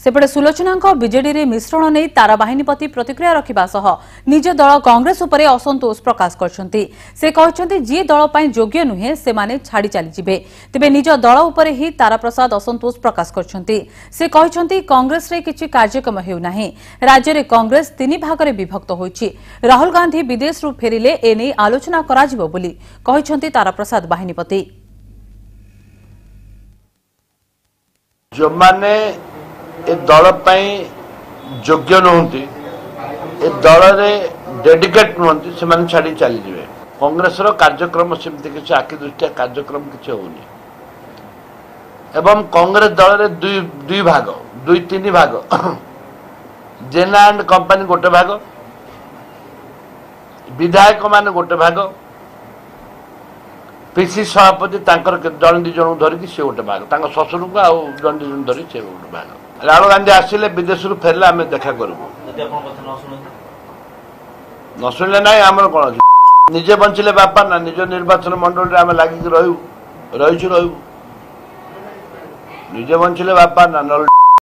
सेपटे सुलोचना बीजेडी रे मिश्रण नहीं तारा बाहिनीपति प्रतिक्रिया रखा सह निज दल कांग्रेस उपरे असंतोष प्रकाश करछंती। से कहछंती जी दल पई योग्य नुहे से माने छाड़ी चली जिवे तेबे निज दल उपरे ही तारा प्रसाद असंतोष प्रकाश करछंती। से कहछंती कांग्रेस रे किछि कार्यक्रम हेउ नाही। राज्य रे कांग्रेस तीन भागरे विभक्त होईछि। राहुल गांधी विदेश रु फेरिले एने आलोचना कराजिवो बोली कहछंती तारा प्रसाद बाहिनीपति। जो माने ए दल पाई योग्य नुहंती ए दल रे डेडिकेट नुहंती से माने छाड़ी चली जिवे। कांग्रेस रो कार्यक्रम सेमति किछि आखि दृष्टिया कार्यक्रम किछि होनी एवं कांग्रेस दल रे दुई भाग दुई तीन भाग जेना एंड कंपनी गोटे भाग विधायक माने गोटे भाग पीसी सभापति जन दी जन धरिकी से गोटे भाग शशुर को आउ जन दी जन धरी से गोटे भाग। राहुल गांधी आसिले विदेश फेरले आम देखा करूँ न शुणिले ना आम कौन निजे बंचिले बापा ना निज निर्वाचन मंडल आम लगिक रही निजे बंचिले बापा ना न